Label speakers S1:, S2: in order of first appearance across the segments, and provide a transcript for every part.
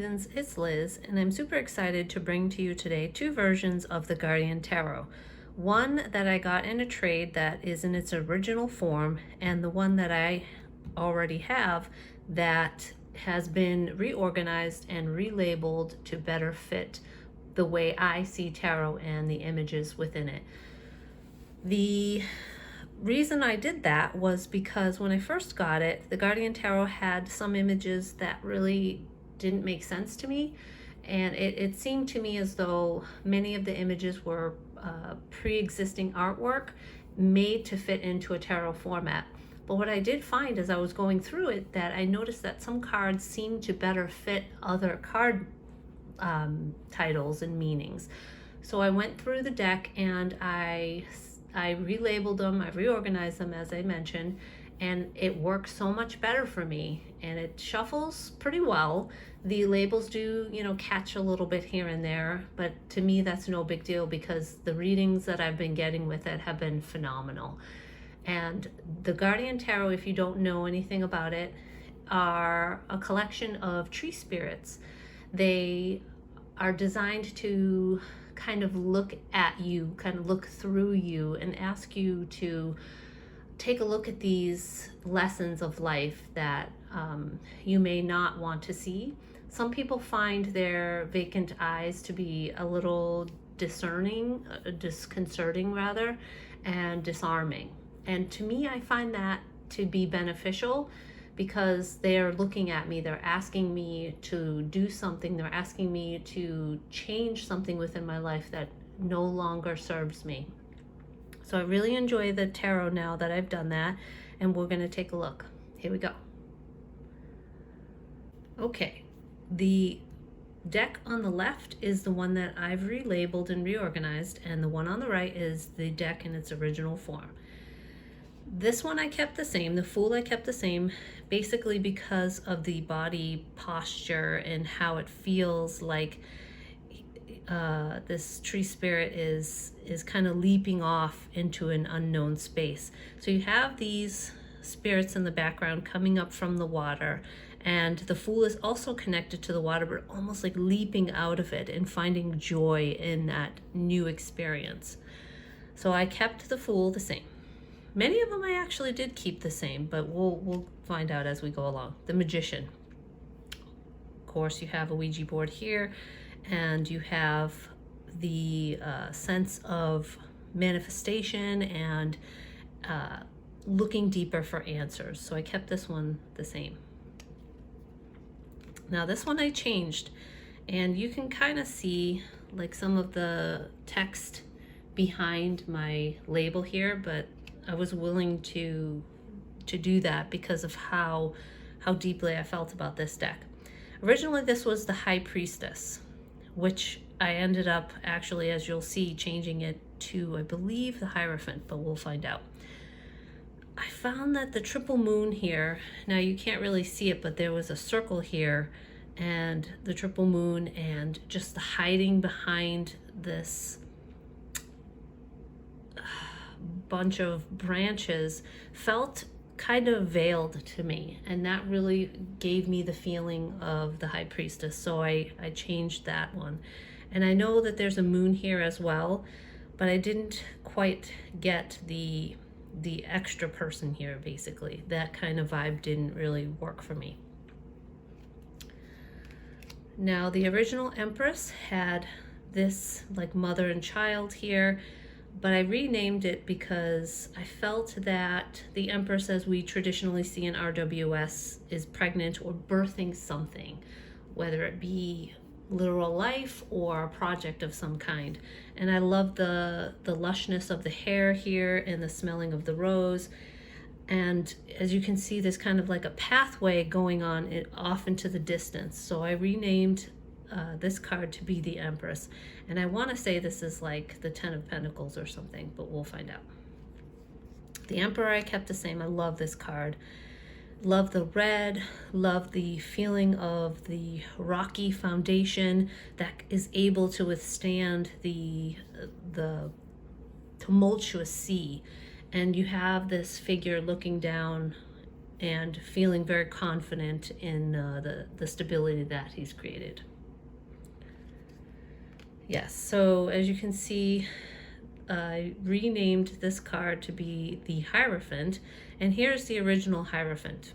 S1: Heathens, it's Liz, and I'm super excited to bring to you today two versions of the Guardian Tarot. One that I got in a trade that is in its original form, and the one that I already have that has been reorganized and relabeled to better fit the way I see tarot and the images within it. The reason I did that was because when I first got it, the Guardian Tarot had some images that really didn't make sense to me, and it seemed to me as though many of the images were pre-existing artwork made to fit into a tarot format. But what I did find as I was going through it, that I noticed that some cards seemed to better fit other card titles and meanings. So I went through the deck and I relabeled them, I reorganized them as I mentioned, and it works so much better for me, and it shuffles pretty well. The labels do, catch a little bit here and there, but to me that's no big deal because the readings that I've been getting with it have been phenomenal. And the Guardian Tarot, if you don't know anything about it, are a collection of tree spirits. They are designed to kind of look at you, kind of look through you, and ask you to take a look at these lessons of life that you may not want to see. Some people find their vacant eyes to be a little disconcerting rather, and disarming. And to me, I find that to be beneficial because they're looking at me, they're asking me to do something, they're asking me to change something within my life that no longer serves me. So I really enjoy the tarot now that I've done that, and we're going to take a look. Here we go. Okay, the deck on the left is the one that I've relabeled and reorganized, and the one on the right is the deck in its original form. This one I kept the same, the Fool I kept the same, basically because of the body posture and how it feels like this tree spirit is kind of leaping off into an unknown space. So you have these spirits in the background coming up from the water, and the Fool is also connected to the water, but almost like leaping out of it and finding joy in that new experience. So I kept the Fool the same. Many of them I actually did keep the same, but we'll find out as we go along. The Magician. Of course, you have a Ouija board here, and you have the sense of manifestation and looking deeper for answers. So I kept this one the same. Now this one I changed, and you can kind of see like some of the text behind my label here, but I was willing to do that because of how deeply I felt about this deck. Originally, this was the High Priestess, which I ended up actually, as you'll see, changing it to, I believe, the Hierophant, but we'll find out. I found that the triple moon here, now you can't really see it, but there was a circle here and the triple moon, and just the hiding behind this bunch of branches felt kind of veiled to me, and that really gave me the feeling of the High Priestess. So I changed that one. And I know that there's a moon here as well, but I didn't quite get the extra person here. Basically that kind of vibe didn't really work for me. Now the original Empress had this like mother and child here, but I renamed it because I felt that the Empress, as we traditionally see in RWS, is pregnant or birthing something, whether it be literal life or a project of some kind. And I love the lushness of the hair here and the smelling of the rose. And as you can see, there's kind of like a pathway going on off into the distance. So I renamed this card to be the Empress, and I want to say this is like the 10 of Pentacles or something, but we'll find out. The Emperor I kept the same. I love this card. Love the red, love the feeling of the rocky foundation that is able to withstand the tumultuous sea. And you have this figure looking down and feeling very confident in the stability that he's created. Yes, so as you can see, I renamed this card to be the Hierophant, and here's the original Hierophant.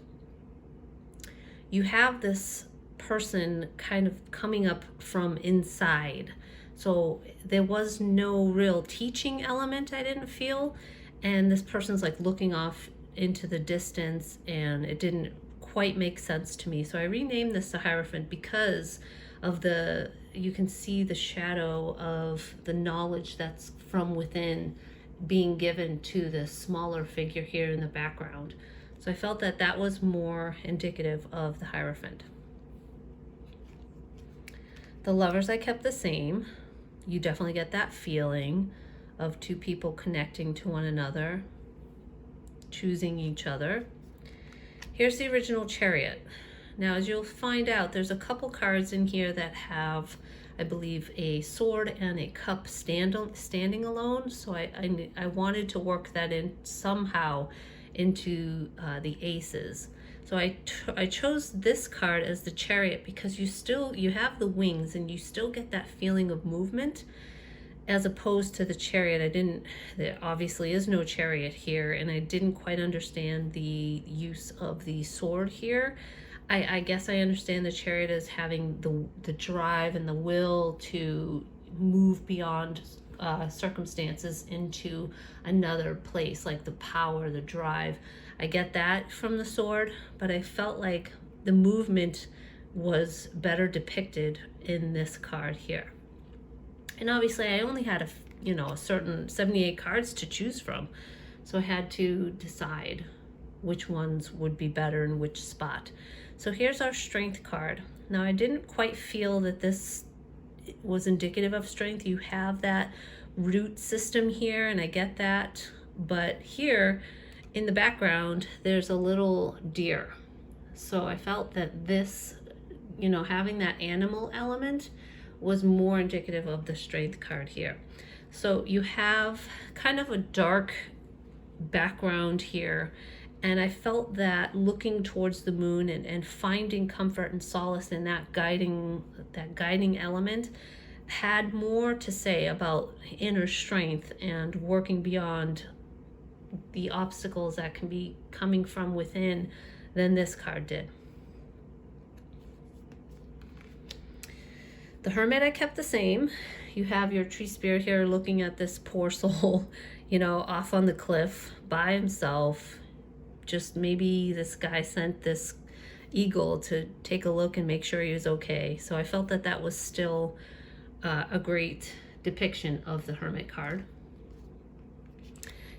S1: You have this person kind of coming up from inside. So there was no real teaching element, I didn't feel. And this person's like looking off into the distance, and it didn't quite make sense to me. So I renamed this the Hierophant because of you can see the shadow of the knowledge that's from within being given to this smaller figure here in the background. So I felt that that was more indicative of the Hierophant. The Lovers I kept the same. You definitely get that feeling of two people connecting to one another, choosing each other. Here's the original Chariot. Now, as you'll find out, there's a couple cards in here that have, I believe, a sword and a cup standing alone. So I wanted to work that in somehow into the aces. So I chose this card as the Chariot because you have the wings and you still get that feeling of movement, as opposed to the Chariot. There obviously is no Chariot here, and I didn't quite understand the use of the sword here. I guess I understand the Chariot as having the drive and the will to move beyond circumstances into another place, like the power, the drive. I get that from the sword, but I felt like the movement was better depicted in this card here. And obviously I only had a certain 78 cards to choose from, so I had to decide which ones would be better in which spot. So here's our Strength card. Now, I didn't quite feel that this was indicative of strength. You have that root system here, and I get that. But here in the background, there's a little deer. So I felt that this, having that animal element was more indicative of the Strength card here. So you have kind of a dark background here, and I felt that looking towards the moon and finding comfort and solace in that guiding element had more to say about inner strength and working beyond the obstacles that can be coming from within than this card did. The Hermit I kept the same. You have your tree spirit here looking at this poor soul, off on the cliff by himself. Just maybe this guy sent this eagle to take a look and make sure he was okay. So I felt that that was still a great depiction of the Hermit card.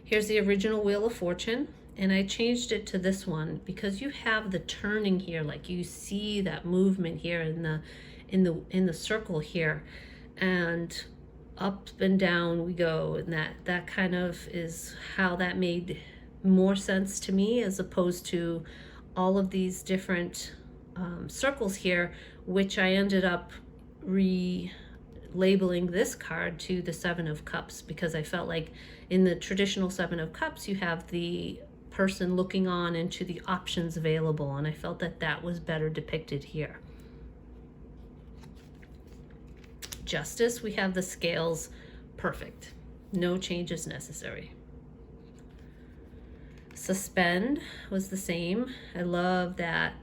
S1: Here's the original Wheel of Fortune, and I changed it to this one because you have the turning here, like you see that movement here in the circle here, and up and down we go, and that kind of is how that made more sense to me, as opposed to all of these different circles here, which I ended up labeling this card to the Seven of Cups, because I felt like in the traditional Seven of Cups you have the person looking on into the options available, and I felt that that was better depicted here. Justice, we have the scales perfect, no changes necessary. Suspend was the same. I love that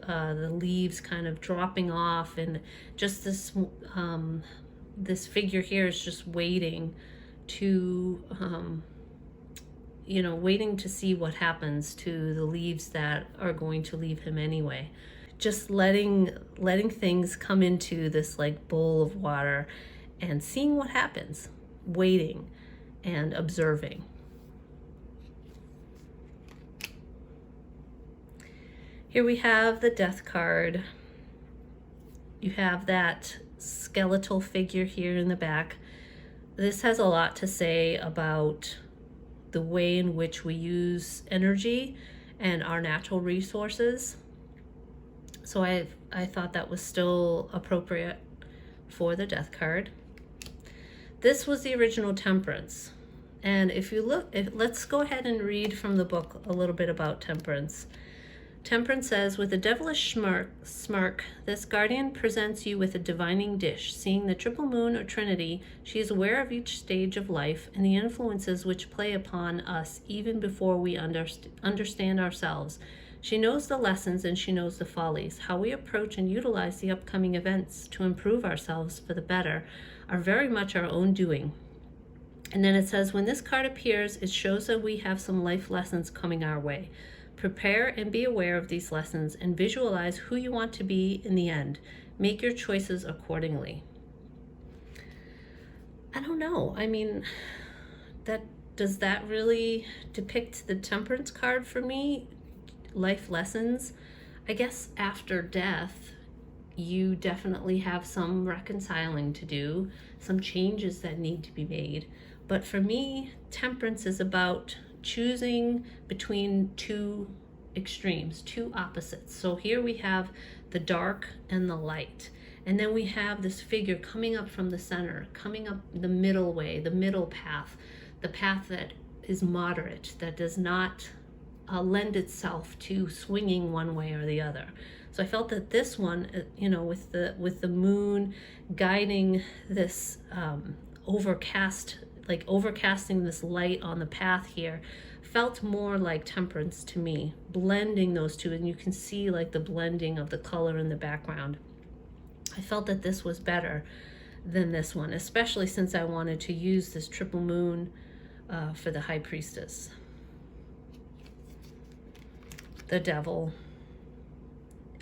S1: the leaves kind of dropping off, and just this figure here is just waiting to waiting to see what happens to the leaves that are going to leave him anyway. Just letting things come into this like bowl of water and seeing what happens, waiting and observing. Here we have the Death card. You have that skeletal figure here in the back. This has a lot to say about the way in which we use energy and our natural resources. So I thought that was still appropriate for the Death card. This was the original Temperance. And if you look, let's go ahead and read from the book a little bit about Temperance. Temperance says, with a devilish smirk, this guardian presents you with a divining dish. Seeing the triple moon or trinity, she is aware of each stage of life and the influences which play upon us even before we understand ourselves. She knows the lessons and she knows the follies. How we approach and utilize the upcoming events to improve ourselves for the better are very much our own doing. And then it says, when this card appears, it shows that we have some life lessons coming our way. Prepare and be aware of these lessons and visualize who you want to be in the end. Make your choices accordingly. I don't know. I mean, does that really depict the Temperance card for me? Life lessons. I guess after death, you definitely have some reconciling to do, some changes that need to be made. But for me, Temperance is about choosing between two extremes, two opposites. So here we have the dark and the light. And then we have this figure coming up from the center, coming up the middle way, the middle path, the path that is moderate, that does not lend itself to swinging one way or the other. So I felt that this one, with the moon guiding this overcasting this light on the path here, felt more like Temperance to me, blending those two, and you can see like the blending of the color in the background. I felt that this was better than this one, especially since I wanted to use this triple moon for the High Priestess. The Devil.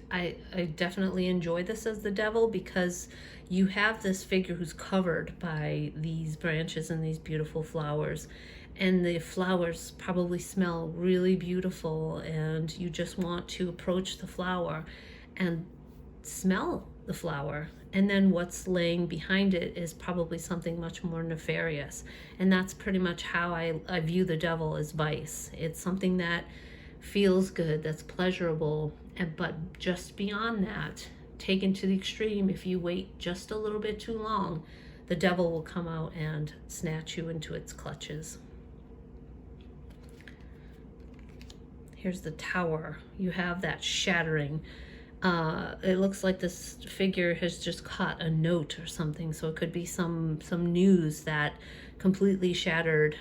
S1: I definitely enjoy this as the Devil because you have this figure who's covered by these branches and these beautiful flowers, and the flowers probably smell really beautiful, and you just want to approach the flower and smell the flower, and then what's laying behind it is probably something much more nefarious. And that's pretty much how I view the Devil as vice. It's something that feels good, that's pleasurable, but just beyond that, taken to the extreme, if you wait just a little bit too long, the Devil will come out and snatch you into its clutches. Here's the Tower. You have that shattering. It looks like this figure has just caught a note or something, so it could be some news that completely shattered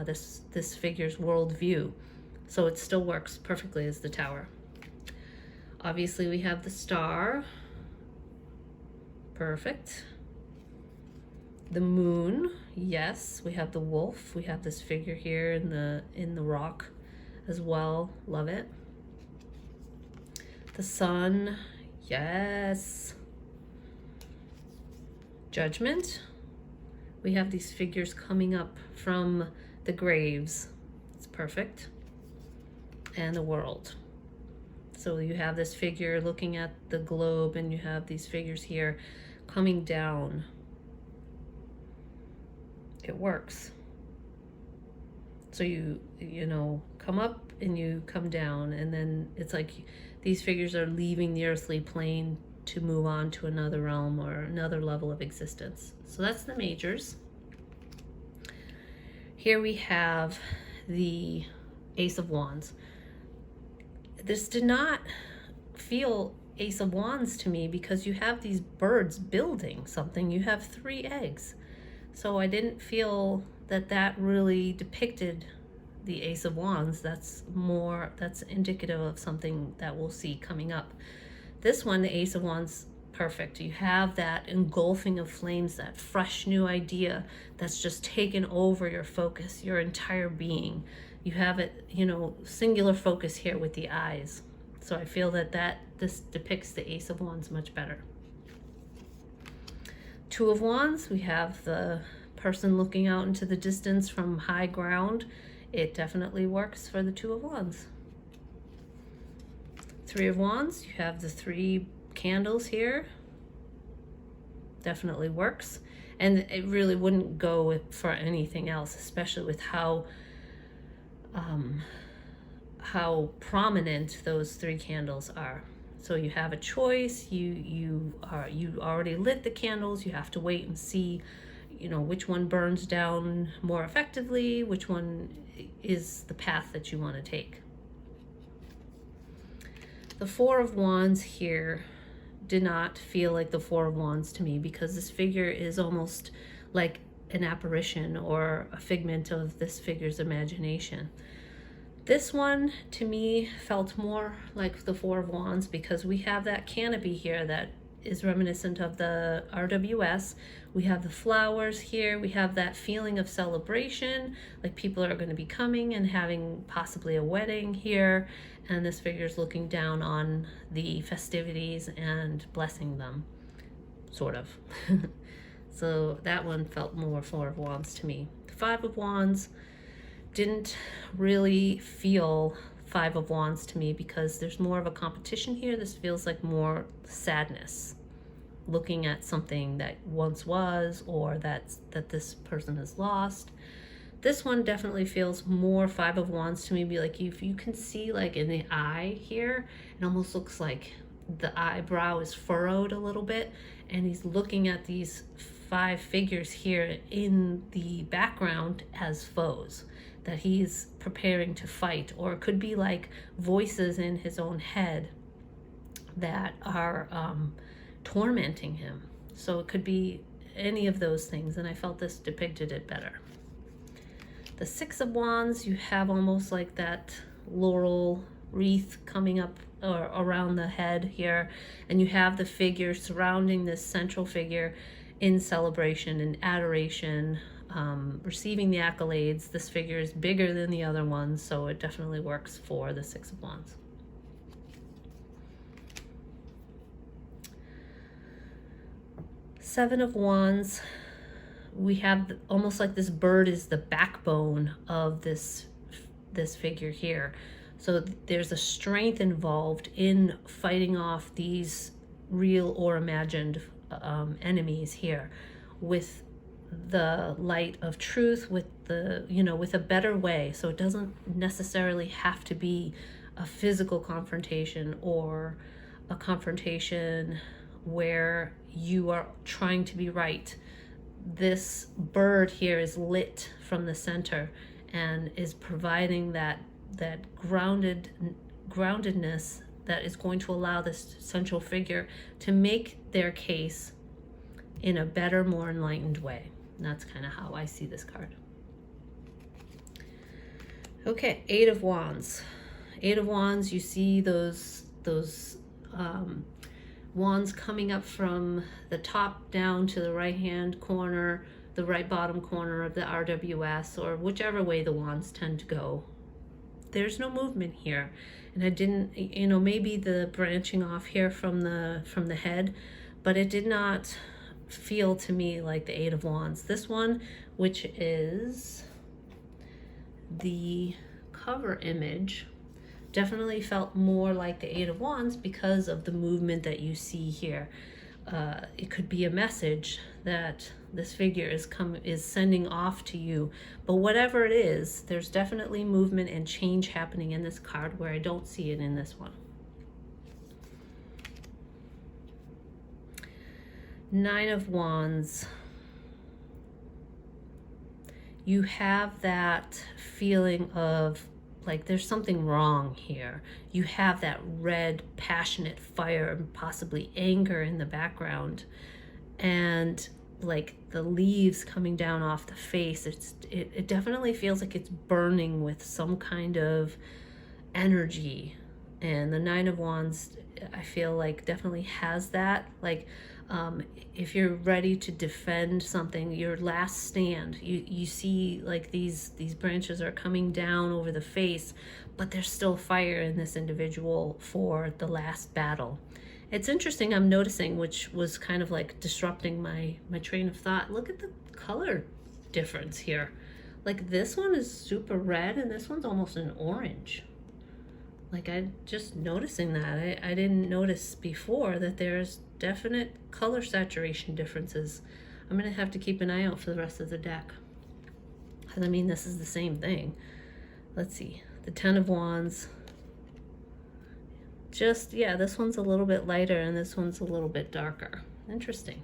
S1: this figure's worldview. So it still works perfectly as the Tower. Obviously we have the Star. Perfect. The Moon. Yes, we have the Wolf. We have this figure here in the rock as well. Love it. The Sun. Yes. Judgment. We have these figures coming up from the graves. It's perfect. And the World. So you have this figure looking at the globe, and you have these figures here coming down. It works. So you come up and you come down, and then it's like these figures are leaving the earthly plane to move on to another realm or another level of existence. So that's the majors. Here we have the Ace of Wands. This did not feel Ace of Wands to me because you have these birds building something. You have 3 eggs. So I didn't feel that really depicted the Ace of Wands. That's indicative of something that we'll see coming up. This one, the Ace of Wands, perfect. You have that engulfing of flames, that fresh new idea that's just taken over your focus, your entire being. You have it, singular focus here with the eyes. So I feel that this depicts the Ace of Wands much better. 2 of Wands, we have the person looking out into the distance from high ground. It definitely works for the 2 of Wands. 3 of Wands, you have the 3 candles here. Definitely works. And it really wouldn't go for anything else, especially with how prominent those 3 candles are. So you have a choice. You already lit the candles. You have to wait and see, which one burns down more effectively, which one is the path that you want to take. The Four of Wands here did not feel like the Four of Wands to me, because this figure is almost like an apparition or a figment of this figure's imagination. This one to me felt more like the Four of Wands, because we have that canopy here that is reminiscent of the RWS. We have the flowers here. We have that feeling of celebration, like people are going to be coming and having possibly a wedding here. And this figure is looking down on the festivities and blessing them, sort of. So that one felt more Four of Wands to me. The Five of Wands didn't really feel Five of Wands to me, because there's more of a competition here. This feels like more sadness, looking at something that once was, or that this person has lost. This one definitely feels more Five of Wands to me. Be like, if you can see, like in the eye here, it almost looks like the eyebrow is furrowed a little bit, and he's looking at these five figures here in the background as foes that he's preparing to fight. Or it could be like voices in his own head that are tormenting him. So it could be any of those things, and I felt this depicted it better. The Six of Wands, you have almost like that laurel wreath coming up or around the head here, and you have the figure surrounding this central figure in celebration and adoration, receiving the accolades. This figure is bigger than the other ones, so it definitely works for the Six of Wands. Seven of Wands, we have almost like this bird is the backbone of this figure here. So there's a strength involved in fighting off these real or imagined enemies here, with the light of truth, with the, with a better way. So it doesn't necessarily have to be a physical confrontation, or a confrontation where you are trying to be right. This bird here is lit from the center and is providing that groundedness that is going to allow this central figure to make their case in a better, more enlightened way. And that's kind of how I see this card. Okay, Eight of Wands. Eight of Wands, you see those wands coming up from the top down to the right hand corner, the right bottom corner of the RWS, or whichever way the wands tend to go. There's no movement here, and I didn't, maybe the branching off here from the head, but it did not feel to me like the Eight of Wands. This one, which is the cover image, definitely felt more like the Eight of Wands because of the movement that you see here. It could be a message that this figure is sending off to you, but whatever it is, there's definitely movement and change happening in this card, where I don't see it in this one. Nine of Wands. You have that feeling of like there's something wrong here. You have that red, passionate fire and possibly anger in the background, and like the leaves coming down off the face. It definitely feels like it's burning with some kind of energy. And the Nine of Wands, I feel like definitely has that. Like if you're ready to defend something, your last stand, you see like these branches are coming down over the face, but there's still fire in this individual for the last battle. It's interesting, I'm noticing, which was kind of like disrupting my train of thought. Look at the color difference here. Like this one is super red and this one's almost an orange. Like I'm just noticing that. I didn't notice before that there's definite color saturation differences. I'm gonna have to keep an eye out for the rest of the deck, because I mean this is the same thing. Let's see, the Ten of Wands. Just, yeah, this one's a little bit lighter and this one's a little bit darker. Interesting.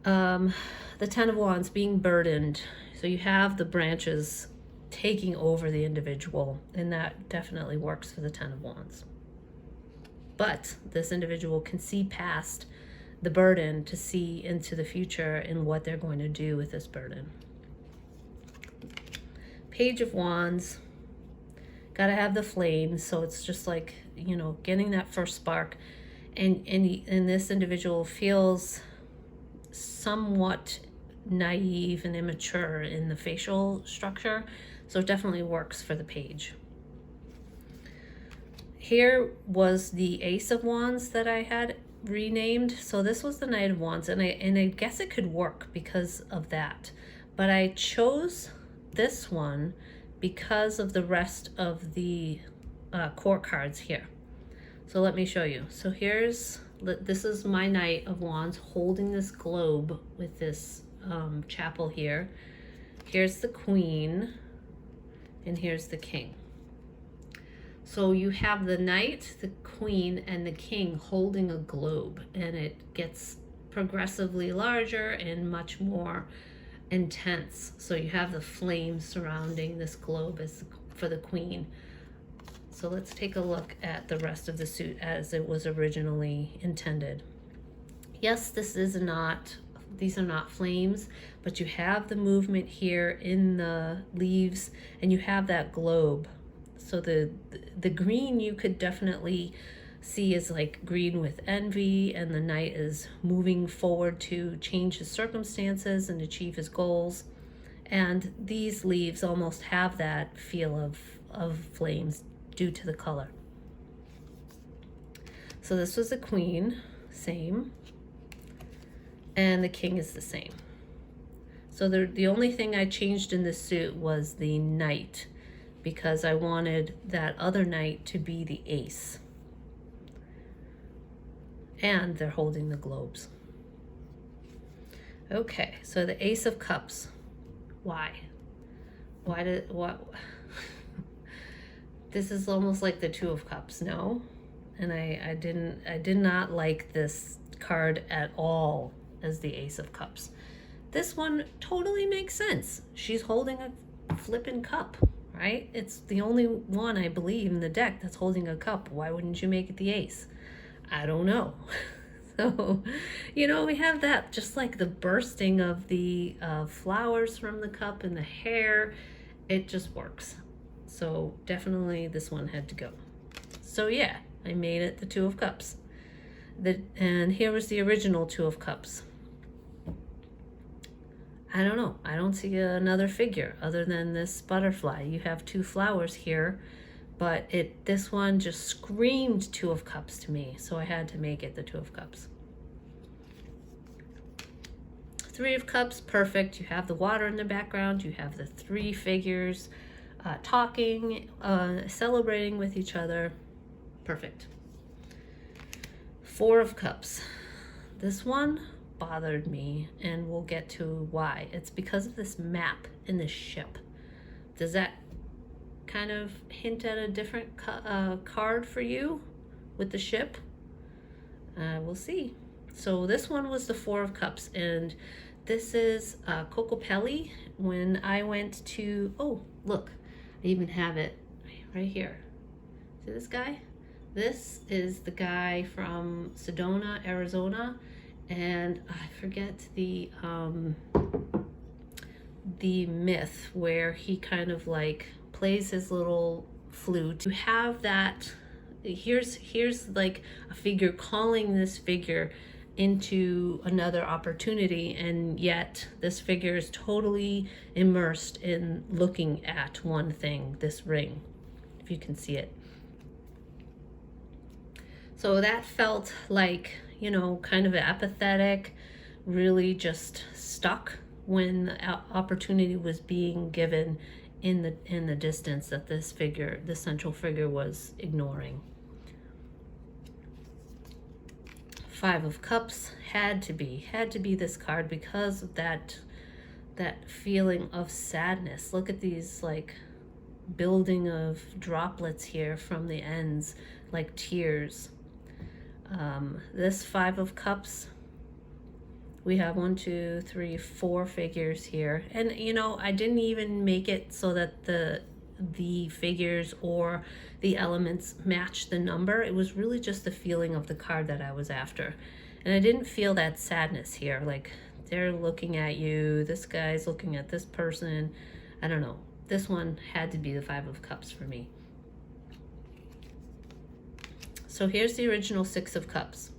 S1: The Ten of Wands being burdened. So you have the branches taking over the individual, and that definitely works for the Ten of Wands. But this individual can see past the burden to see into the future and what they're going to do with this burden. Page of Wands. Got to have the flames, so it's just like, you know, getting that first spark. And this individual feels somewhat naive and immature in the facial structure, so it definitely works for the page. Here was the Ace of Wands that I had renamed. So this was the Knight of Wands, and I guess it could work because of that. But I chose this one because of the rest of the court cards here. So let me show you. So this is my Knight of Wands holding this globe with this chapel here. Here's the Queen, and here's the King. So you have the Knight, the Queen, and the King holding a globe, and it gets progressively larger and much more intense. So you have the flames surrounding this globe for the Queen. So let's take a look at the rest of the suit as it was originally intended. Yes, these are not flames, but you have the movement here in the leaves, and you have that globe. So the green you could definitely see is like green with envy, and the Knight is moving forward to change his circumstances and achieve his goals. And these leaves almost have that feel of flames due to the color. So this was the Queen, same, and the King is the same. So the only thing I changed in this suit was the Knight, because I wanted that other Knight to be the Ace. And they're holding the globes. Okay, so the Ace of Cups. Why? What? This is almost like the Two of Cups, no? And I did not like this card at all as the Ace of Cups. This one totally makes sense. She's holding a flippin' cup, right? It's the only one, I believe, in the deck that's holding a cup. Why wouldn't you make it the Ace? I don't know. So, you know, we have that, just like the bursting of the flowers from the cup and the hair. It just works. So definitely this one had to go. So yeah, I made it the Two of Cups. And here was the original Two of Cups. I don't know. I don't see another figure other than this butterfly. You have two flowers here, but this one just screamed Two of Cups to me, so I had to make it the Two of Cups. Three of Cups, perfect. You have the water in the background. You have the three figures talking, celebrating with each other. Perfect. Four of Cups. This one bothered me, and we'll get to why. It's because of this map in this ship. Does that kind of hint at a different card for you with the ship? We'll see. So this one was the Four of Cups, and this is Kokopelli. When I went to, oh look, I even have it right here. See this guy? This is the guy from Sedona, Arizona, and I forget the myth where he kind of like plays his little flute. You have that, here's like a figure calling this figure into another opportunity, and yet this figure is totally immersed in looking at one thing, this ring, if you can see it. So that felt like, you know, kind of apathetic, really just stuck when the opportunity was being given in the distance that this figure, the central figure, was ignoring. Five of Cups had to be this card because of that feeling of sadness. Look at these like building of droplets here from the ends, like tears. This Five of Cups, we have 1, 2, 3, 4 figures here, and you know, I didn't even make it so that the the figures or the elements match the number. It was really just the feeling of the card that I was after. And I didn't feel that sadness here, like they're looking at you, this guy's looking at this person. I don't know. This one had to be the Five of Cups for me. So here's the original Six of Cups.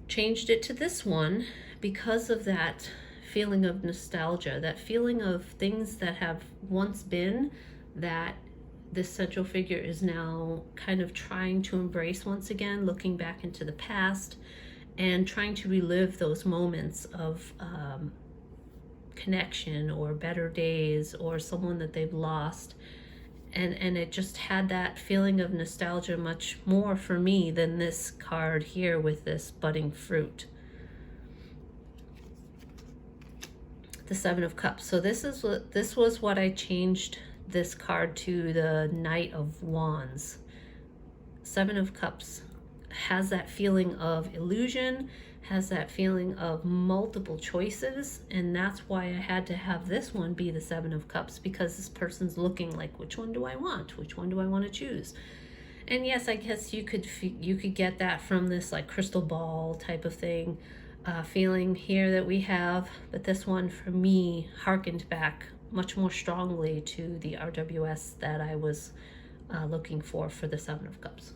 S1: Changed it to this one because of that feeling of nostalgia, that feeling of things that have once been, that this central figure is now kind of trying to embrace once again, looking back into the past and trying to relive those moments of connection or better days or someone that they've lost. And it just had that feeling of nostalgia much more for me than this card here with this budding fruit. The Seven of Cups. So this was what I changed this card to, the Knight of Wands. Seven of Cups has that feeling of illusion, has that feeling of multiple choices, and that's why I had to have this one be the Seven of Cups, because this person's looking like, which one do I want? Which one do I want to choose? And yes, I guess you could get that from this like crystal ball type of thing, feeling here that we have, but this one for me harkened back much more strongly to the RWS that I was looking for the Seven of Cups.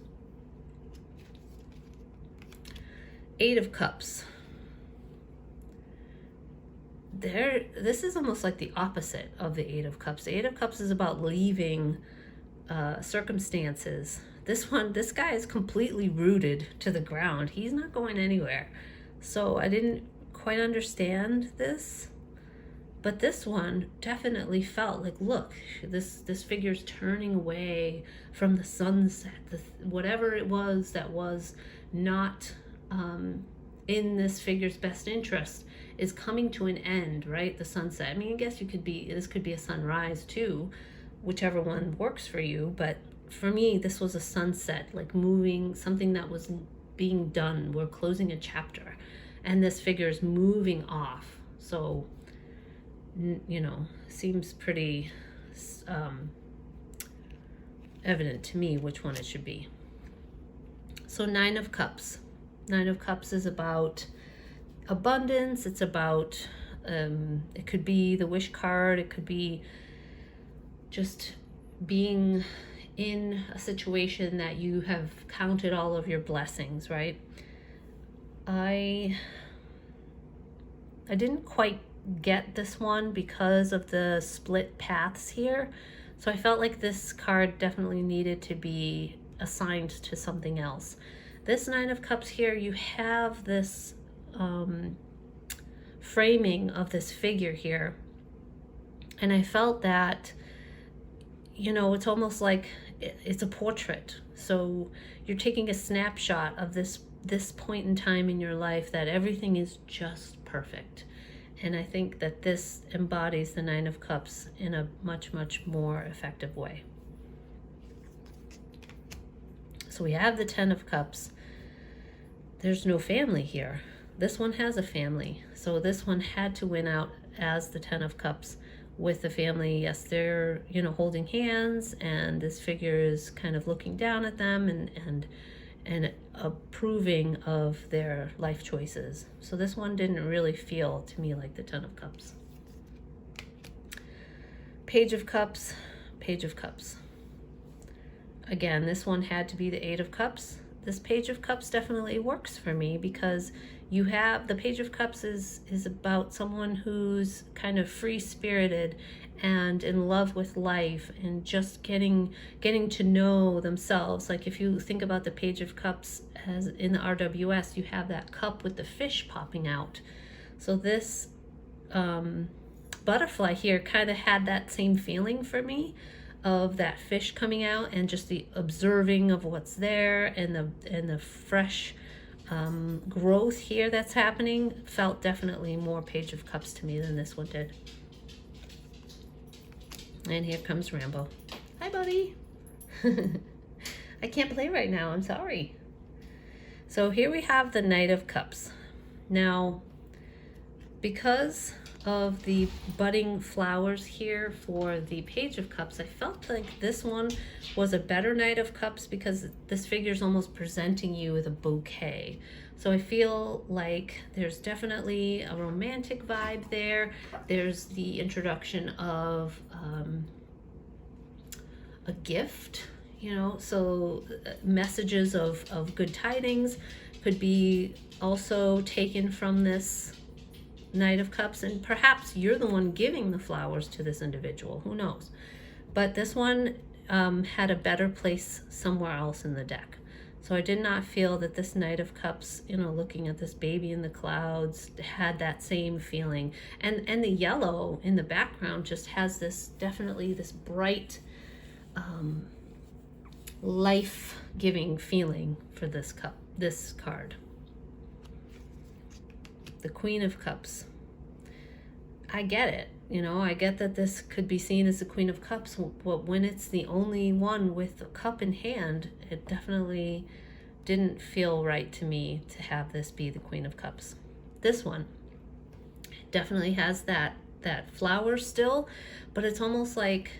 S1: Eight of Cups. This is almost like the opposite of the Eight of Cups. The Eight of Cups is about leaving circumstances. This guy is completely rooted to the ground. He's not going anywhere. So I didn't quite understand this, but this one definitely felt like, look, this figure's turning away from the sunset, whatever it was that was not in this figure's best interest is coming to an end, right? The sunset. I mean, I guess this could be a sunrise too, whichever one works for you. But for me, this was a sunset, like moving, something that was being done. We're closing a chapter, and this figure is moving off. So, you know, seems pretty evident to me which one it should be. So Nine of Cups. Nine of Cups is about abundance. It's about, it could be the wish card. It could be just being in a situation that you have counted all of your blessings, right? I didn't quite get this one because of the split paths here. So I felt like this card definitely needed to be assigned to something else. This Nine of Cups here, you have this framing of this figure here. And I felt that, you know, it's almost like it's a portrait. So you're taking a snapshot of this point in time in your life that everything is just perfect. And I think that this embodies the Nine of Cups in a much, much more effective way. So we have the Ten of Cups. There's no family here. This one has a family. So this one had to win out as the Ten of Cups with the family. Yes, they're, you know, holding hands, and this figure is kind of looking down at them and approving of their life choices. So this one didn't really feel to me like the Ten of Cups. Page of Cups, Page of Cups. Again, this one had to be the Eight of Cups. This Page of Cups definitely works for me because you have, the Page of Cups is about someone who's kind of free-spirited and in love with life and just getting to know themselves. Like if you think about the Page of Cups as in the RWS, you have that cup with the fish popping out. So this butterfly here kind of had that same feeling for me, of that fish coming out and just the observing of what's there, and the fresh growth here that's happening felt definitely more Page of Cups to me than this one did. And here comes Rambo. Hi, buddy. I can't play right now, I'm sorry. So here we have the Knight of Cups. Now, because of the budding flowers here for the Page of Cups, I felt like this one was a better Knight of Cups because this figure is almost presenting you with a bouquet. So I feel like there's definitely a romantic vibe there. There's the introduction of a gift, you know, so messages of good tidings could be also taken from this Knight of Cups, and perhaps you're the one giving the flowers to this individual, who knows. But this one had a better place somewhere else in the deck. So I did not feel that this Knight of Cups, you know, looking at this baby in the clouds, had that same feeling. And the yellow in the background just has this, definitely this bright, life-giving feeling for this card. The Queen of Cups. I get it, you know, I get that this could be seen as the Queen of Cups, but when it's the only one with a cup in hand, it definitely didn't feel right to me to have this be the Queen of Cups. This one definitely has that flower still, but it's almost like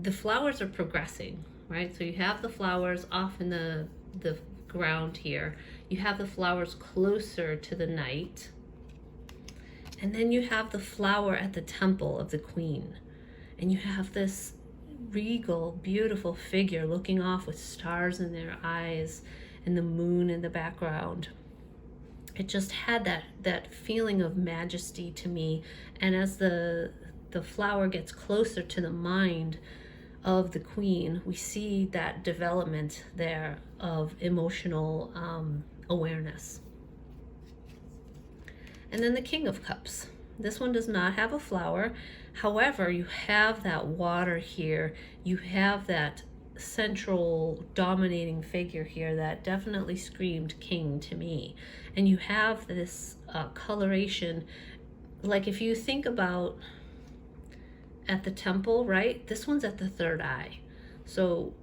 S1: the flowers are progressing, right? So you have the flowers off in the ground here. You have the flowers closer to the knight. And then you have the flower at the temple of the queen. And you have this regal, beautiful figure looking off with stars in their eyes and the moon in the background. It just had that feeling of majesty to me. And as the flower gets closer to the mind of the queen, we see that development there of emotional awareness. And then the King of Cups. This one does not have a flower. However, you have that water here. You have that central dominating figure here that definitely screamed king to me. And you have this coloration. Like if you think about at the temple, right? This one's at the third eye. So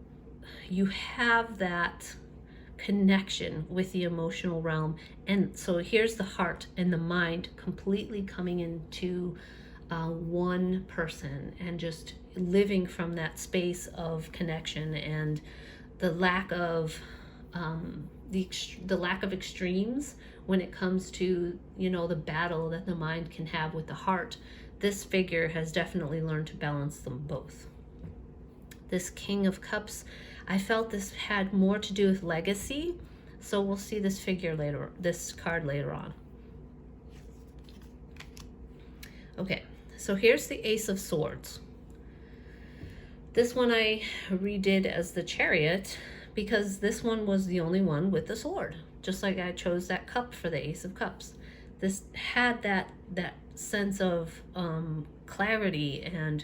S1: you have that connection with the emotional realm. And so here's the heart and the mind completely coming into one person and just living from that space of connection, and the lack of the lack of extremes when it comes to, you know, the battle that the mind can have with the heart. This figure has definitely learned to balance them both. This King of Cups, I felt this had more to do with legacy, so we'll see this card later on. Okay, so here's the Ace of Swords. This one I redid as the Chariot because this one was the only one with the sword, just like I chose that cup for the Ace of Cups. This had that sense of clarity and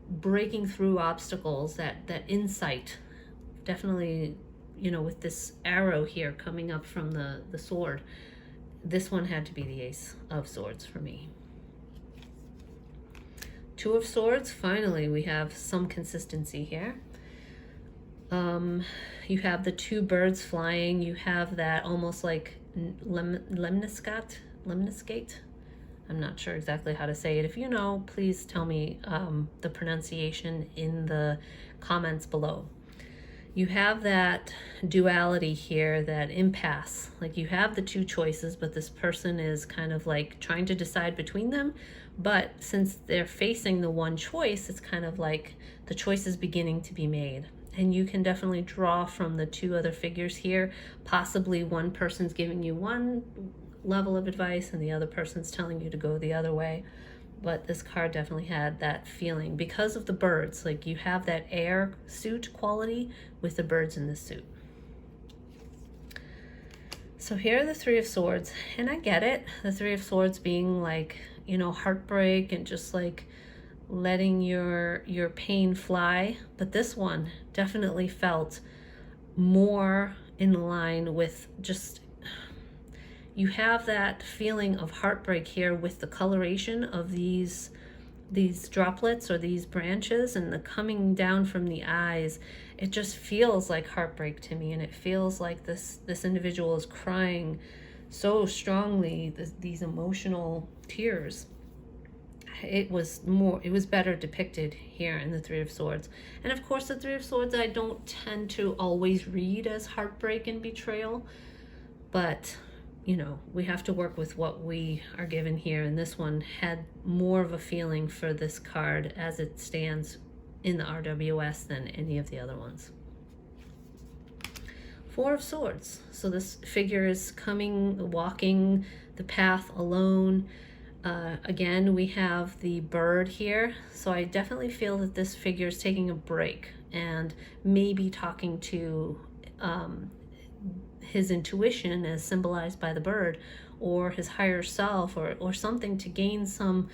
S1: breaking through obstacles, that insight. Definitely, you know, with this arrow here coming up from the sword, this one had to be the Ace of Swords for me. Two of Swords, finally we have some consistency here. You have the two birds flying. You have that almost like lemniscate. I'm not sure exactly how to say it. If you know, please tell me the pronunciation in the comments below. You have that duality here, that impasse. Like you have the two choices, but this person is kind of like trying to decide between them. But since they're facing the one choice, it's kind of like the choice is beginning to be made. And you can definitely draw from the two other figures here. Possibly one person's giving you one level of advice and the other person's telling you to go the other way. But this card definitely had that feeling because of the birds. Like you have that air suit quality with the birds in this suit. So here are the Three of Swords, and I get it. The Three of Swords being like, you know, heartbreak and just like letting your pain fly. But this one definitely felt more in line with just, you have that feeling of heartbreak here with the coloration of these droplets or these branches and the coming down from the eyes. It just feels like heartbreak to me, and it feels like this individual is crying so strongly, these emotional tears. it was better depicted here in the Three of Swords. And of course, the Three of Swords I don't tend to always read as heartbreak and betrayal, but you know, we have to work with what we are given here, and this one had more of a feeling for this card as it stands in the RWS than any of the other ones. Four of Swords. So this figure is walking the path alone. Again, we have the bird here. So I definitely feel that this figure is taking a break and maybe talking to his intuition as symbolized by the bird, or his higher self, or something to gain some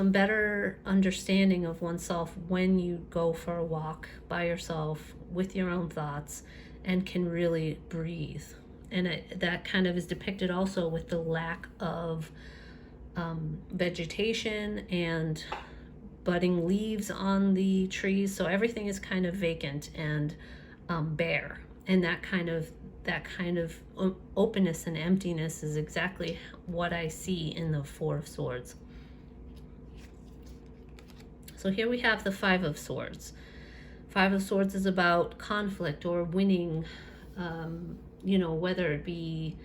S1: better understanding of oneself when you go for a walk by yourself with your own thoughts and can really breathe. And that kind of is depicted also with the lack of vegetation and budding leaves on the trees. So everything is kind of vacant and bare. And that kind of openness and emptiness is exactly what I see in the Four of Swords. So here we have the Five of Swords. Five of Swords is about conflict or winning, you know, whether it be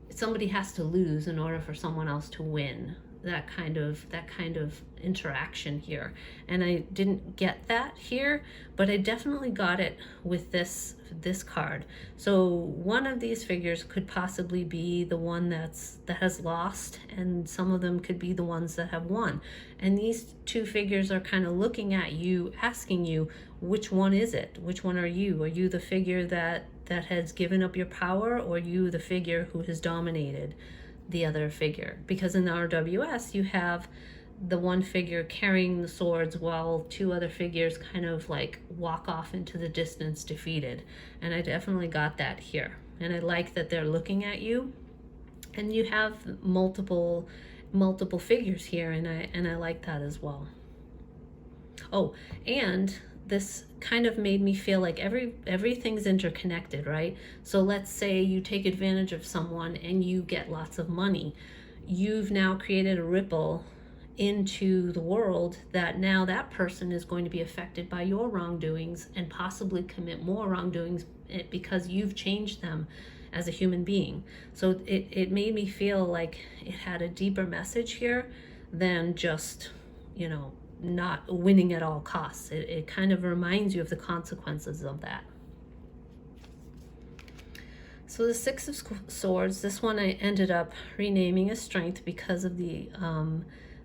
S1: somebody has to lose in order for someone else to win. That kind of interaction here, and I didn't get that here, but I definitely got it with this card. So one of these figures could possibly be the one that has lost, and some of them could be the ones that have won. And these two figures are kind of looking at you, asking you, which one is it? Which one are you? Are you the figure that has given up your power, or are you the figure who has dominated the other figure? Because in the RWS you have the one figure carrying the swords while two other figures kind of like walk off into the distance defeated, and I definitely got that here. And I like that they're looking at you, and you have multiple figures here, and I like that as well. Oh, and this kind of made me feel like everything's interconnected, right? So let's say you take advantage of someone and you get lots of money. You've now created a ripple into the world that now that person is going to be affected by your wrongdoings and possibly commit more wrongdoings because you've changed them as a human being. So it made me feel like it had a deeper message here than just, you know, not winning at all costs. It kind of reminds you of the consequences of that. So the Six of Swords, this one I ended up renaming as Strength because of the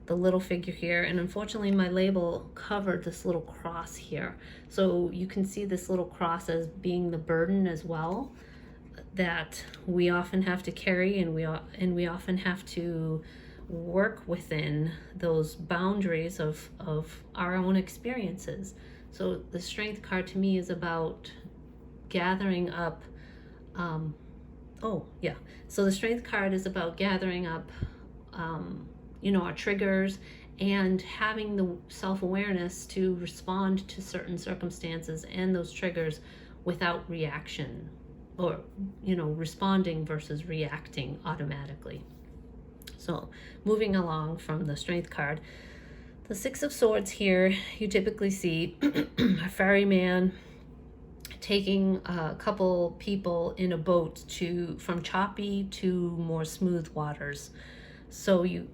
S1: little figure here, and unfortunately my label covered this little cross here. So you can see this little cross as being the burden as well that we often have to carry, and we often have to work within those boundaries of our own experiences. So the Strength card to me is about gathering up so the Strength card is about gathering up you know, our triggers and having the self-awareness to respond to certain circumstances and those triggers without reaction, or, you know, responding versus reacting automatically. So moving along from the Strength card, the Six of Swords here, you typically see a ferryman taking a couple people in a boat from choppy to more smooth waters. So you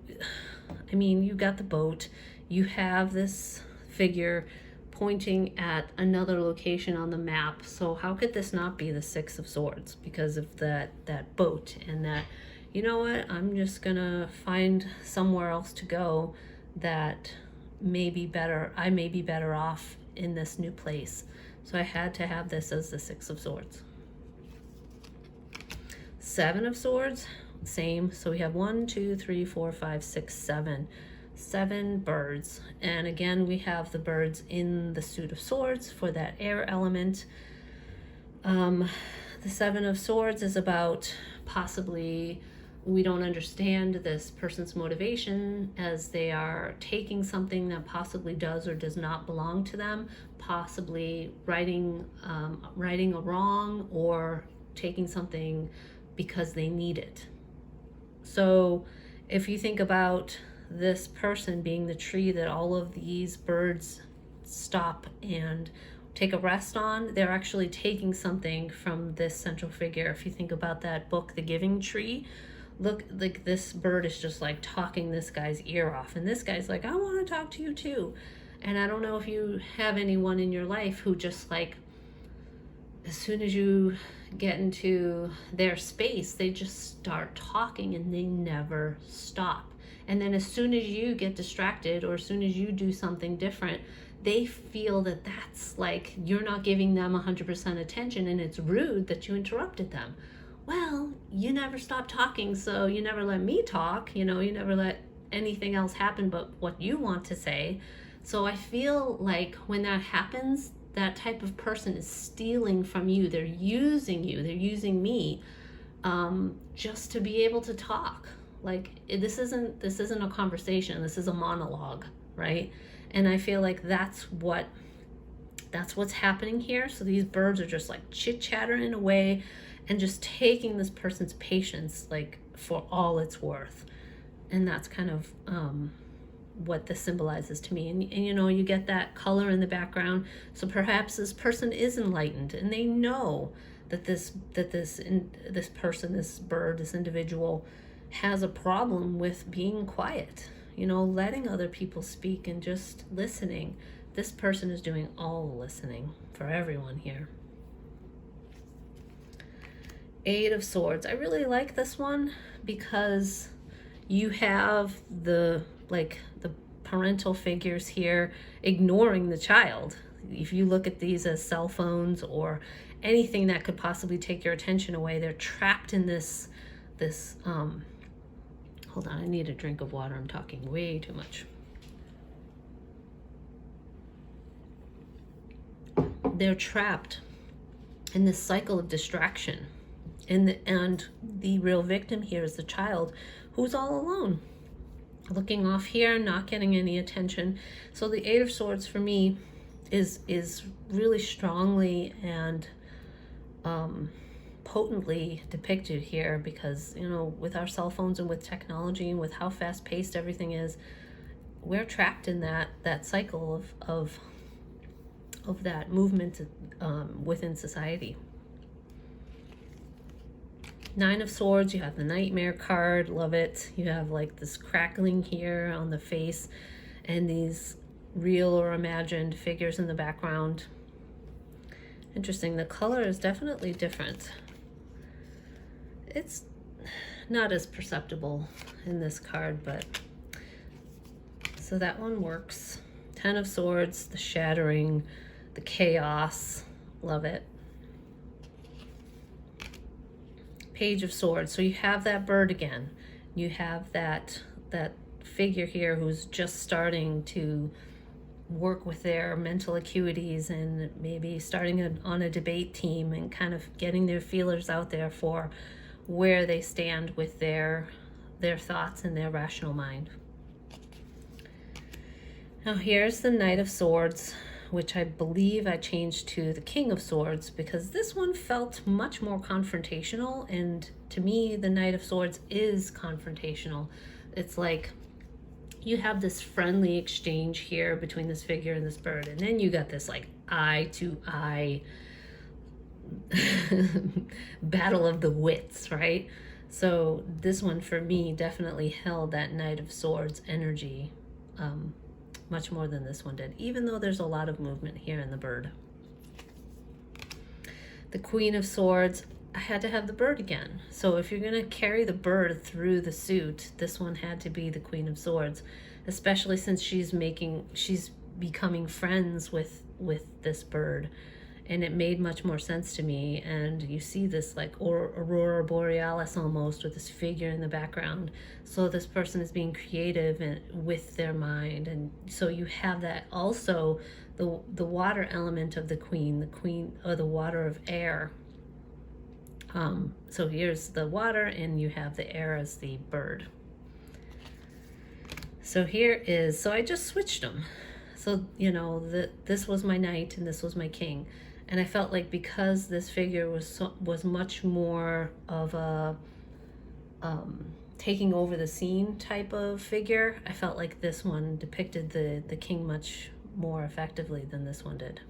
S1: got the boat, you have this figure pointing at another location on the map. So how could this not be the Six of Swords? Because of that boat, and that, you know what, I'm just gonna find somewhere else to go that may be better. I may be better off in this new place. So I had to have this as the Six of Swords. Seven of Swords, same. So we have 1, 2, 3, 4, 5, 6, 7 birds. And again, we have the birds in the suit of swords for that air element. The Seven of Swords is about possibly we don't understand this person's motivation as they are taking something that possibly does or does not belong to them, possibly righting a wrong, or taking something because they need it. So if you think about this person being the tree that all of these birds stop and take a rest on, they're actually taking something from this central figure. If you think about that book, The Giving Tree, look, like this bird is just like talking this guy's ear off, and this guy's like, I want to talk to you too. And I don't know if you have anyone in your life who just like, as soon as you get into their space, they just start talking and they never stop. And then as soon as you get distracted, or as soon as you do something different, they feel that that's like you're not giving them 100% attention, and it's rude that you interrupted them. Well, you never stopped talking, so you never let me talk, you never let anything else happen but what you want to say. So I feel like when that happens, that type of person is stealing from you. They're using you, they're using me, just to be able to talk. Like, this isn't a conversation, this is a monologue, right? And I feel like that's what's happening here. So these birds are just like chit-chattering away and just taking this person's patience like for all it's worth. And that's kind of what this symbolizes to me. And you get that color in the background. So perhaps this person is enlightened, and they know that this person, this bird, this individual has a problem with being quiet, letting other people speak and just listening. This person is doing all the listening for everyone here. Eight of Swords. I really like this one because you have the parental figures here ignoring the child. If you look at these as cell phones or anything that could possibly take your attention away, they're trapped in this hold on, I need a drink of water. I'm talking way too much. They're trapped in this cycle of distraction. And the real victim here is the child, who's all alone, looking off here, not getting any attention. So the Eight of Swords for me is really strongly and potently depicted here, because with our cell phones and with technology and with how fast-paced everything is, we're trapped in that cycle of that movement within society. Nine of Swords, you have the Nightmare card, love it. You have like this crackling here on the face and these real or imagined figures in the background. Interesting, the color is definitely different. It's not as perceptible in this card, but so that one works. Ten of Swords, the shattering, the chaos, love it. Page of Swords, so you have that bird again. You have that figure here who's just starting to work with their mental acuities and maybe starting on a debate team and kind of getting their feelers out there for where they stand with their thoughts and their rational mind. Now here's the Knight of Swords, which I believe I changed to the King of Swords because this one felt much more confrontational, and to me the Knight of Swords is confrontational. It's like you have this friendly exchange here between this figure and this bird, and then you got this like eye to eye battle of the wits, right? So this one for me definitely held that Knight of Swords energy much more than this one did, even though there's a lot of movement here in the bird. The Queen of Swords, I had to have the bird again. So if you're going to carry the bird through the suit, this one had to be the Queen of Swords, especially since she's becoming friends with this bird. And it made much more sense to me. And you see this like aurora borealis almost with this figure in the background. So this person is being creative and with their mind. And so you have that also, the water element of the queen, or the water of air. So here's the water and you have the air as the bird. So so I just switched them. So, this was my knight and this was my king. And I felt like because this figure was much more of a taking over the scene type of figure, I felt like this one depicted the king much more effectively than this one did.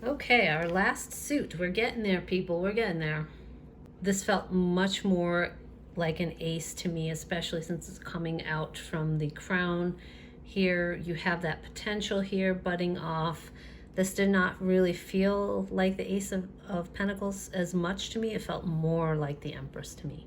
S1: Okay, our last suit. We're getting there, people. We're getting there. This felt much more like an ace to me, especially since it's coming out from the crown. Here you have that potential here budding off. This did not really feel like the Ace of Pentacles as much to me. It felt more like the Empress to me.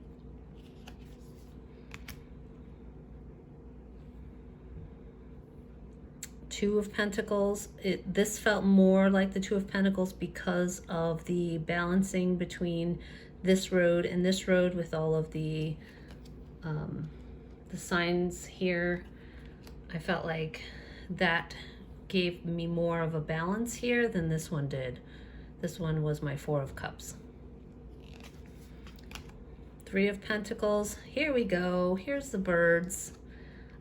S1: Two of Pentacles. This felt more like the Two of Pentacles because of the balancing between this road and this road with all of the signs here. I felt like that gave me more of a balance here than this one did. This one was my Four of Cups. Three of Pentacles. Here we go. Here's the birds.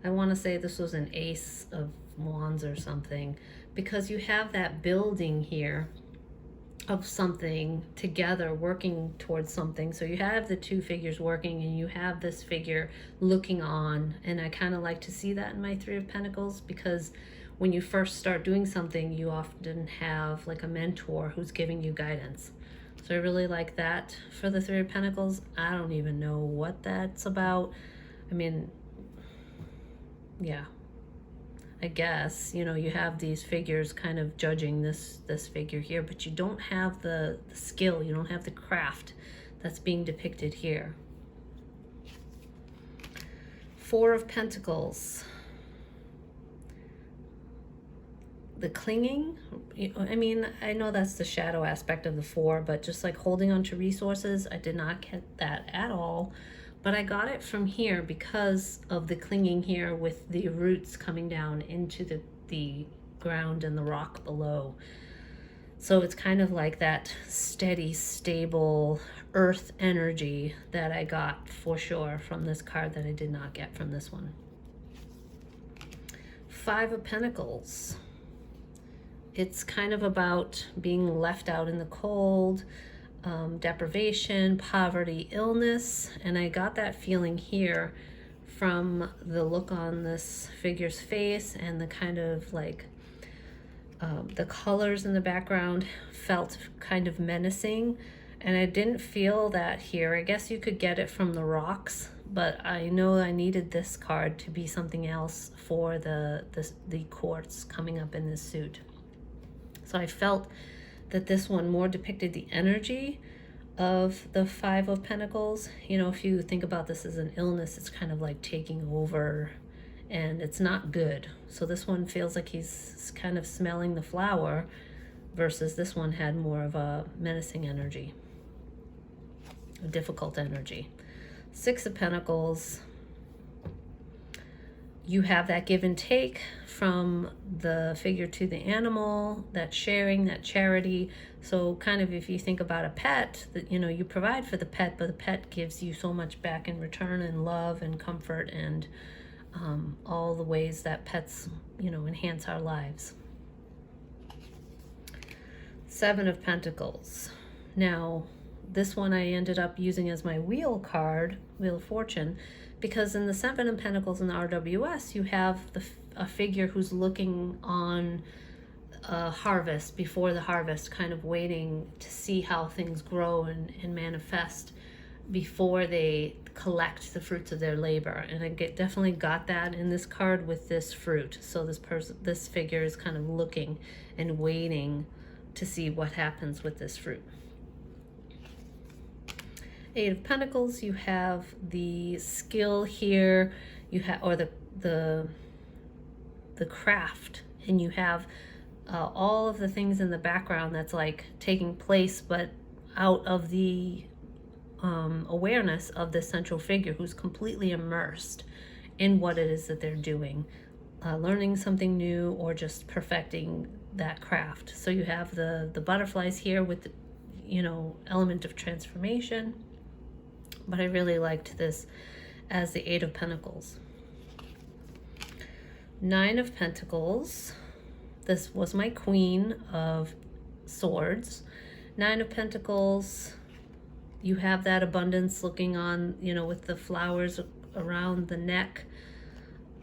S1: I want to say this was an Ace of Wands or something, because you have that building here of something together, working towards something. So you have the two figures working and you have this figure looking on, and I kind of like to see that in my Three of Pentacles, because when you first start doing something, you often have like a mentor who's giving you guidance. So I really like that for the Three of Pentacles. I don't even know what that's about. I mean, yeah, I guess, you know, you have these figures kind of judging this figure here, but you don't have the skill, you don't have the craft that's being depicted here. Four of Pentacles. The clinging, I mean, I know that's the shadow aspect of the four, but just like holding on to resources, I did not get that at all. But I got it from here because of the clinging here with the roots coming down into the ground and the rock below. So it's kind of like that steady, stable earth energy that I got for sure from this card that I did not get from this one. Five of Pentacles. It's kind of about being left out in the cold, deprivation, poverty, illness, and I got that feeling here from the look on this figure's face and the kind of like the colors in the background felt kind of menacing, and I didn't feel that here. I guess you could get it from the rocks, but I know I needed this card to be something else for the quartz coming up in this suit. So I felt that this one more depicted the energy of the Five of Pentacles. You know, if you think about this as an illness, it's kind of like taking over and it's not good. So this one feels like he's kind of smelling the flower, versus this one had more of a menacing energy, a difficult energy. Six of Pentacles. You have that give and take from the figure to the animal, that sharing, that charity. So kind of if you think about a pet, that, you know, you provide for the pet, but the pet gives you so much back in return, and love and comfort and all the ways that pets, you know, enhance our lives. Seven of Pentacles. Now, this one I ended up using as my wheel card, Wheel of Fortune, because in the Seven of Pentacles in the RWS, you have a figure who's looking on a harvest, before the harvest, kind of waiting to see how things grow and manifest before they collect the fruits of their labor. And I definitely got that in this card with this fruit. So this figure is kind of looking and waiting to see what happens with this fruit. Eight of Pentacles, you have the skill here, you have, or the craft, and you have all of the things in the background that's like taking place, but out of the awareness of the central figure who's completely immersed in what it is that they're doing, learning something new or just perfecting that craft. So you have the butterflies here with the, you know, element of transformation. But I really liked this as the Eight of Pentacles. Nine of Pentacles. This was my Queen of Swords. Nine of Pentacles. You have that abundance looking on, you know, with the flowers around the neck.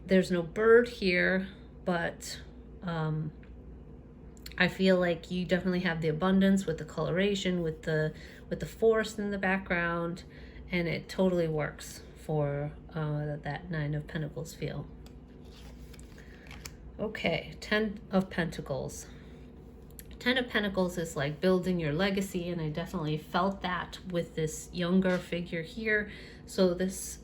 S1: There's no bird here, but I feel like you definitely have the abundance with the coloration, with the forest in the background, and it totally works for that Nine of Pentacles feel. Okay, 10 of Pentacles. 10 of Pentacles is like building your legacy, and I definitely felt that with this younger figure here. So this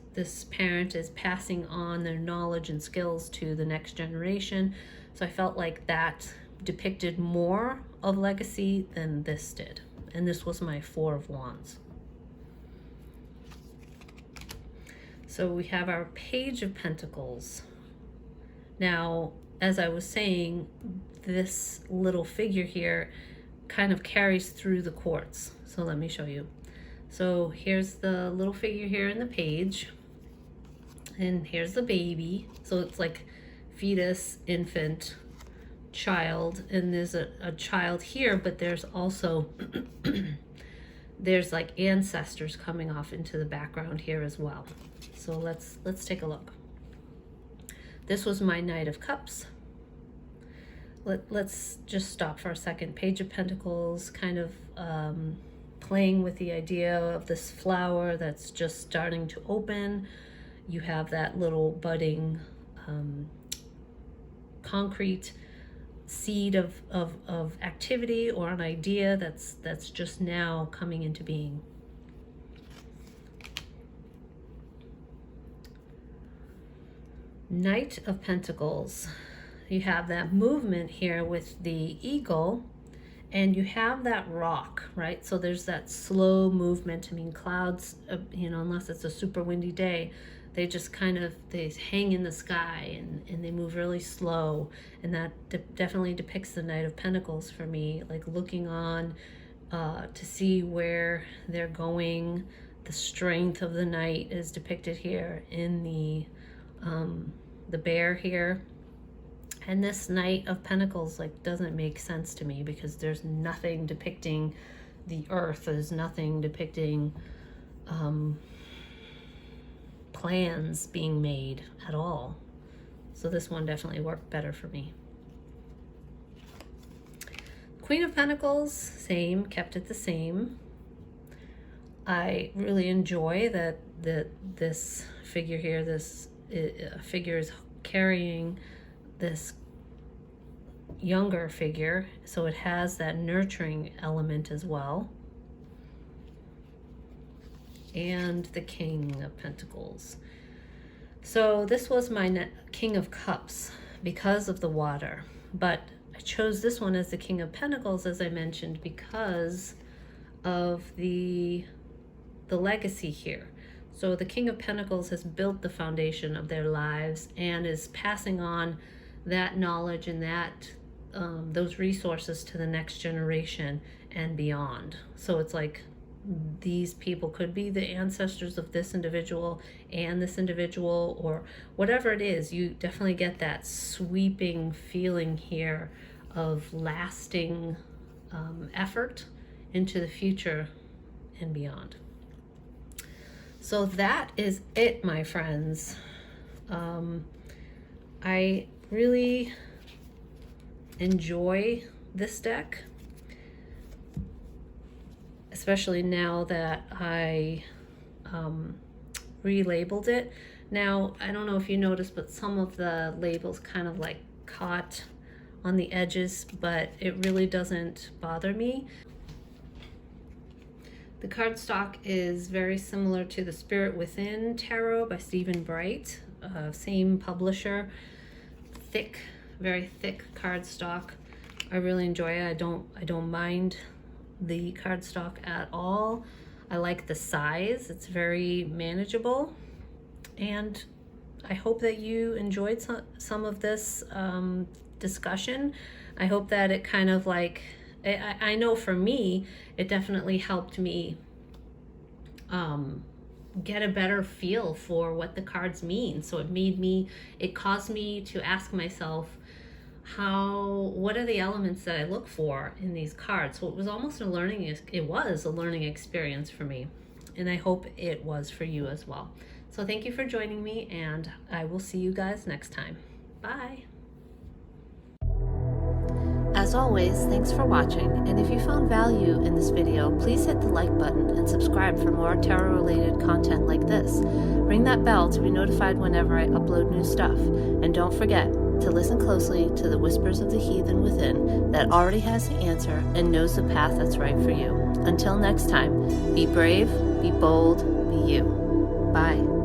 S1: parent is passing on their knowledge and skills to the next generation. So I felt like that depicted more of legacy than this did. And this was my Four of Wands. So we have our Page of Pentacles. Now, as I was saying, this little figure here kind of carries through the quartz. So let me show you. So here's the little figure here in the page, and here's the baby. So it's like fetus, infant, child, and there's a child here, but there's also there's like ancestors coming off into the background here as well. So let's take a look. This was my Knight of Cups. Let's just stop for a second. Page of Pentacles, kind of playing with the idea of this flower that's just starting to open. You have that little budding concrete seed of activity or an idea that's just now coming into being. Knight of Pentacles. You have that movement here with the eagle, and you have that rock, right? So there's that slow movement. I mean, clouds, you know, unless it's a super windy day, they just kind of, they hang in the sky and they move really slow. And that definitely depicts the Knight of Pentacles for me, like looking on to see where they're going. The strength of the knight is depicted here in the bear here. And this Knight of Pentacles like doesn't make sense to me because there's nothing depicting the earth. There's nothing depicting plans being made at all. So this one definitely worked better for me. Queen of Pentacles, same, kept it the same. I really enjoy that this figure here, this figure is carrying this younger figure, so it has that nurturing element as well. And the King of Pentacles. So this was my King of Cups because of the water, but I chose this one as the King of Pentacles, as I mentioned, because of the legacy here. So the King of Pentacles has built the foundation of their lives and is passing on that knowledge and that those resources to the next generation and beyond. So it's like these people could be the ancestors of this individual and this individual, or whatever it is. You definitely get that sweeping feeling here of lasting effort into the future and beyond. So that is it, my friends. I really enjoy this deck, especially now that I relabeled it. Now, I don't know if you noticed, but some of the labels kind of like caught on the edges, but it really doesn't bother me. The cardstock is very similar to the Spirit Within Tarot by Stephen Bright, same publisher. Thick, very thick cardstock. I really enjoy it. I don't mind the cardstock at all. I like the size. It's very manageable, and I hope that you enjoyed some of this discussion. I hope that it kind of like, I know for me, it definitely helped me get a better feel for what the cards mean. So it caused me to ask myself, what are the elements that I look for in these cards. So it was almost a learning experience for me, and I hope it was for you as well. So thank you for joining me, and I will see you guys next time. Bye. As always, thanks for watching, and if you found value in this video, please hit the like button and subscribe for more tarot-related content like this. Ring that bell to be notified whenever I upload new stuff, and don't forget to listen closely to the whispers of the heathen within that already has the answer and knows the path that's right for you. Until next time, be brave, be bold, be you. Bye.